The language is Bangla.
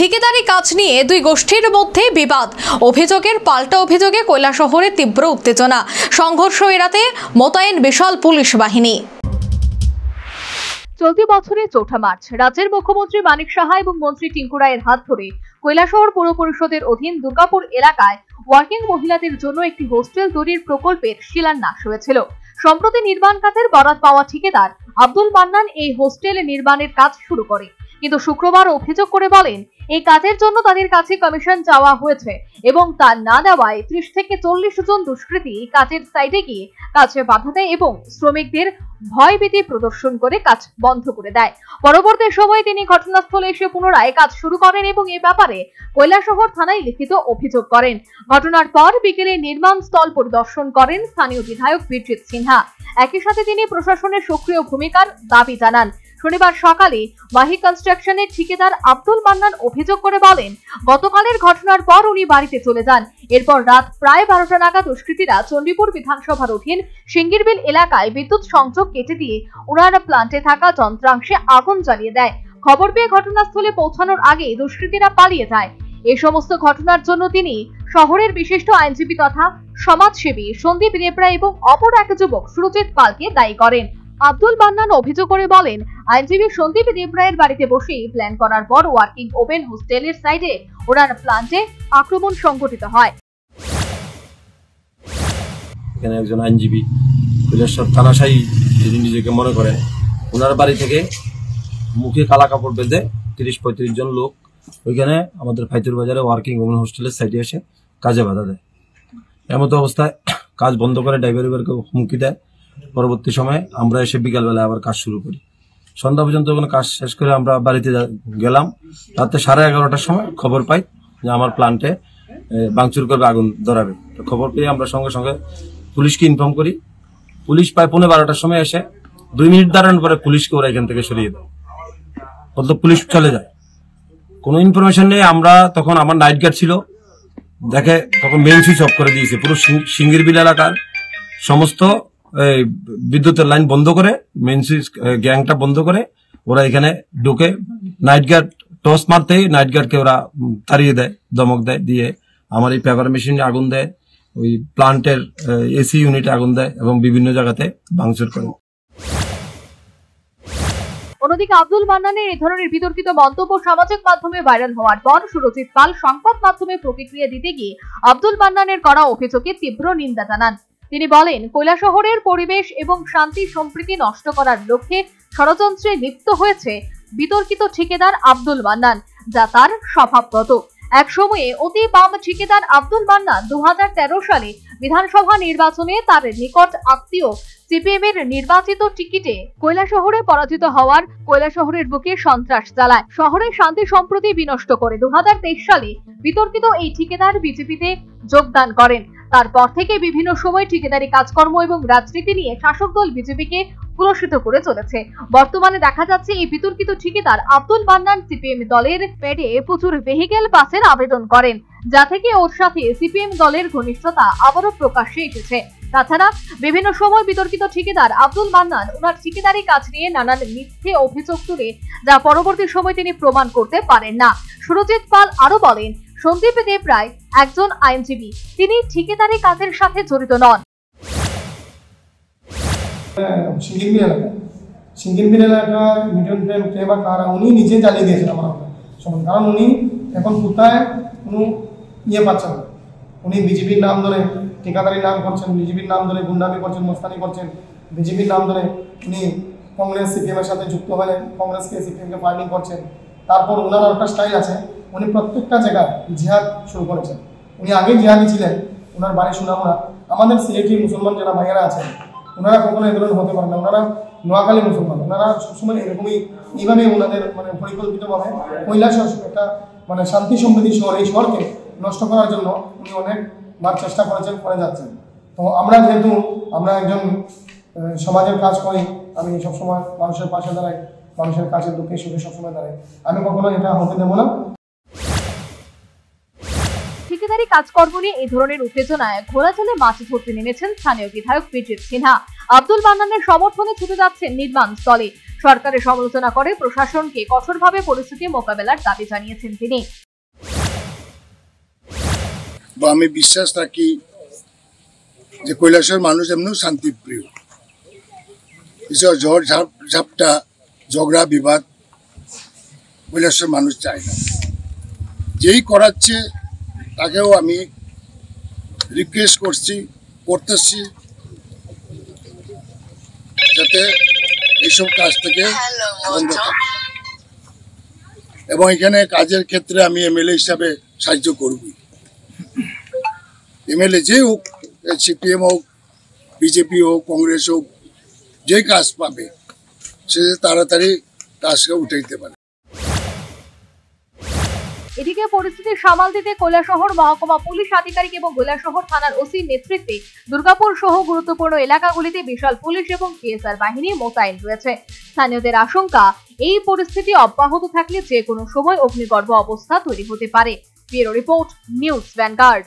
ঠিকাদারি কাজ নিয়ে দুই গোষ্ঠীর মধ্যে বিবাদ, অভিযোগের পাল্টা অভিযোগে কৈলাসহরে তীব্র উত্তেজনা, সংঘর্ষ এড়াতে মোতায়েন বিশাল পুলিশ বাহিনী। চলতি বছরের ৪ মার্চ রাজ্যের মুখ্যমন্ত্রী মানিক সাহা এবং মন্ত্রী টিঙ্কু রায়ের হাত ধরে কৈলাসহর পৌর পরিষদের অধীন দুর্গাপুর এলাকায় ওয়ার্কিং মহিলাদের জন্য একটি হোস্টেল তৈরির প্রকল্পের শিলান্যাস হয়েছিল। সম্প্রতি নির্মাণ কাজের বরাত পাওয়া ঠিকাদার আব্দুল মান্নান এই হোস্টেল নির্মাণের কাজ শুরু করে, কিন্তু শুক্রবার অভিযোগ করে বলেন এই কাজের জন্য তাদের কাছে কমিশন চাওয়া হয়েছে এবং তা না দেওয়ায় 30 থেকে 40 জন দুষ্কৃতী কাজের সাইডে গিয়ে কাজে বাধা দেয় এবং শ্রমিকদের ভয়ভীতি প্রদর্শন করে কাজ বন্ধ করে দেয়। পরবর্তী সময়ে তিনি ঘটনাস্থলে এসে পুনরায় কাজ শুরু করেন এবং এ ব্যাপারে কৈলাসহর থানায় লিখিত অভিযোগ করেন। ঘটনার পর বিকেলে নির্মাণ স্থল পরিদর্শন করেন স্থানীয় বিধায়ক বিরজিৎ সিনহা। একই সাথে তিনি প্রশাসনের সক্রিয় ভূমিকার দাবি জানান। শনিবার সকালে মাহি কনস্ট্রাকশনের ঠিকাদার আব্দুল মান্নান অভিযোগ করে বলেন গতকালের ঘটনার পর উনি বাড়িতে চলে যান। এরপর রাত প্রায় 12টা নাগাদ দুষ্কৃতীরা চণ্ডীপুর বিধানসভার অধীন সিঙ্গিরবিল এলাকায় বিদ্যুৎ সংযোগ কেটে দিয়ে ওনার প্লান্টে থাকা যন্ত্রাংশে আগুন জ্বালিয়ে দেয়। খবর পেয়ে ঘটনাস্থলে পৌঁছানোর আগে দুষ্কৃতীরা পালিয়ে যায়। এই সমস্ত ঘটনার জন্য তিনি শহরের বিশিষ্ট আইনজীবী তথা সমাজসেবী সন্দীপ রেবরা এবং অপর এক যুবক সুরজিৎ পালকে দায়ী করেন। আব্দুল মান্নান অভিযোগ করে বলেন আইনজীবী সন্দীপ রেবরায়ের বাড়িতে বসে প্ল্যান করার পর ওয়ার্কিং ওপেন হোস্টেলের সাইডে ওনার প্লান্টে আক্রমণ সংঘটিত হয়। এখানে একজন আইনজীবী কৈলাসহর থানাশাহী যিনি নিজেকে মনে করেন, ওনার বাড়ি থেকে মুখে কালা কাপড় বেঁধে 30-35 জন লোক ওইখানে আমাদের ফাইতুর বাজারে ওয়ার্কিং ওমেন হোস্টেলের সাইডে এসে কাজে বাধা দেয়। এমতো অবস্থায় কাজ বন্ধ করে ড্রাইভারকে হুমকি দেয়। পরবর্তী সময়ে আমরা এসে বিকালবেলায় আবার কাজ শুরু করি। সন্ধ্যা পর্যন্ত ওখানে কাজ শেষ করে আমরা বাড়িতে গেলাম। রাতে 11:30টার সময় খবর পাই যে আমার প্লান্টে ভাঙচুর করবে, আগুন ধরাবে। খবর পেয়ে আমরা সঙ্গে সঙ্গে পুলিশকে ইনফর্ম করি। পুলিশ প্রায় 11:15টার সময় এসে 2 মিনিট দাঁড়ানোর পরে পুলিশকে ওরা এখান থেকে সরিয়ে দেয়। বলতো পুলিশ চলে যায়, কোনো ইনফরমেশন নেই। আমরা তখন আমার নাইট গার্ড ছিল, দেখে তখন মেইন সুইচ অফ করে দিয়েছে। পুরো সিঙ্গিরবিল এলাকার সমস্ত বিদ্যুতের লাইন বন্ধ করে, মেইন সুইচ গ্যাংটা বন্ধ করে ওরা এখানে ঢুকে নাইট গার্ড টস মারতেই নাইট গার্ডকে ওরা তাড়িয়ে দেয়, ধমক দেয়, দিয়ে আমার এই পেপার মেশিনে আগুন দেয়, ওই প্লান্টের এসি ইউনিটে আগুন দেয় এবং বিভিন্ন জায়গাতে ভাঙচুর করে। অন্যদিকে আব্দুল মান্নানের এই ধরনের বিতর্কিত মন্তব্য সামাজিক মাধ্যমে ভাইরাল হওয়ার পর সুরজিৎ পাল সংবাদ মাধ্যমে প্রতিক্রিয়া দিতে গিয়ে আব্দুল মান্নানের করা অভিযোগে তীব্র নিন্দা জানান। তিনি বলেন কৈলাসহরের পরিবেশ এবং শান্তি সম্প্রীতি নষ্ট করার লক্ষ্যে ষড়যন্ত্রে লিপ্ত হয়েছে বিতর্কিত ঠিকাদার আব্দুল মান্নান, যা তার স্বভাবগত। এক সময়ে অতি বাম ঠিকাদার আব্দুল মান্নান 2013 সালে বিধানসভা নির্বাচনে তার নিকট আত্মীয় সিপিএম এর নির্বাচিত টিকিটে কৈলাসহরে পরাজিত হওয়ার কৈলাসহরের বুকে সন্ত্রাস চালায়, শহরে শান্তি সম্প্রীতি বিনষ্ট করে 2023 সালে বিতর্কিত এই ঠিকাদার বিজেপিতে যোগদান করেন। তারপর থেকে বিভিন্ন সময় ঠিকাদারি কাজকর্ম এবং রাজনীতি নিয়ে শাসক দল বিজেপিকে কুলসিত করে চলেছে। বর্তমানে দেখা যাচ্ছে এই বিতর্কিত ঠিকাদার আব্দুল মান্নান সিপিএম দলের পেডে প্রচুর ভেহিকেল পাসের আবেদন করেন, যা থেকে ওর সাথে সিপিএম দলের ঘনিষ্ঠতা আবারও প্রকাশ্যে এসেছে। তাছাড়া বিভিন্ন সময় বিতর্কিত ঠিকাদার আব্দুল মান্নান ওনার ঠিকাদারি কাজ নিয়ে নানান মিথ্যে অভিযোগ তুলে, যা পরবর্তী সময় তিনি প্রমাণ করতে পারেন না। সুরজিৎ পাল আরো বলেন সন্দীপ রেবরা একজন আইনজীবী, তিনি ঠিকাদারি কাজের সাথে জড়িত নন। সিঙ্গিরবিল এলাকায় মিটন প্রেম কে বা কারা উনি নিজে জ্বালিয়ে দিয়েছেন আমার সমান, কারণ উনি এখন কোথায় কোনো পাচ্ছেন না। উনি বিজেপির নাম ধরে ঠিকাদারির নাম করছেন, বিজেপির নাম ধরে গুন্ডামি করছেন, মস্তানি করছেন, বিজেপির নাম ধরে উনি কংগ্রেস সিপিএমের সাথে যুক্ত হয়ে কংগ্রেসকে সিপিএমকে ফাইটিং করছেন। তারপর ওনার একটা স্টাইল আছে, উনি প্রত্যেকটা জায়গায় জিহাদ শুরু করেছেন। উনি আগেই জিহাদি ছিলেন। ওনার বাড়ি সুনামুড়া। আমাদের সিলেটি মুসলমান যারা ভাইয়েরা আছেন ওনারা কখনো এ ধরনের হতে পারে না। ওনারা নোয়াখালী মুসলমান, ওনারা সবসময় এরকমই এইভাবে ওনাদের পরিকল্পিতভাবে কৈলাসহর একটা শান্তি সমৃদ্ধি শহর, এই শহরকে নষ্ট করার জন্য উনি অনেকবার চেষ্টা করেছেন, করে যাচ্ছেন। তো আমরা যেহেতু আমরা একজন সমাজের কাজ করি, আমি সবসময় মানুষের পাশে দাঁড়াই, মানুষের কাছে দুঃখে সুখে সবসময় দাঁড়াই। আমি কখনো এটা হতে দেবো না। ঠিকাদারি কাজকর্ম নিয়ে এই ধরনের উত্তেজনায় ঘোড়াঝালে মাছ ধরতে নেমেছেন স্থানীয় বিধায়ক বিরজিৎ সিনহা। আব্দুল মান্নানের সমর্থনে ছুটে যাচ্ছেন নির্মাণ স্থলে। সরকারের সমালোচনা করে প্রশাসনকে কঠোরভাবে পরিস্থিতি মোকাবেলার দাবি জানিয়েছেন তিনি। আমি বিশ্বাস রাখি যে কৈলাসের মানুষ এমনিও শান্তিপ্রিয়, ঝড় ঝাপটা ঝগড়া বিবাদ কৈলাসের মানুষ চায় না। যেই করাচ্ছে তাকেও আমি রিকোয়েস্ট করতেছি যাতে এইসব কাজ থেকে বন্ধ থাকে, এবং এখানে কাজের ক্ষেত্রে আমি এমএলএ হিসাবে সাহায্য করবই। এমএলএ যে হোক, সিপিএম হোক, বিজেপি হোক, কংগ্রেস হোক, যে কাজ পাবে সে তাড়াতাড়ি কাজকে উঠে দিতে পারে। এদিকে পরিস্থিতি সামাল দিতে কৈলাসহর মহকুমা পুলিশ আধিকারিক এবং কৈলাসহর থানার ওসির নেতৃত্বে দুর্গাপুর সহ গুরুত্বপূর্ণ এলাকাগুলিতে বিশাল পুলিশ এবং পিএসআর বাহিনী মোতায়েন রয়েছে। স্থানীয়দের আশঙ্কা, এই পরিস্থিতি অব্যাহত থাকলে যে কোনো সময় অগ্নিগর্ভ অবস্থা তৈরি হতে পারে। Bureau report, news vanguard.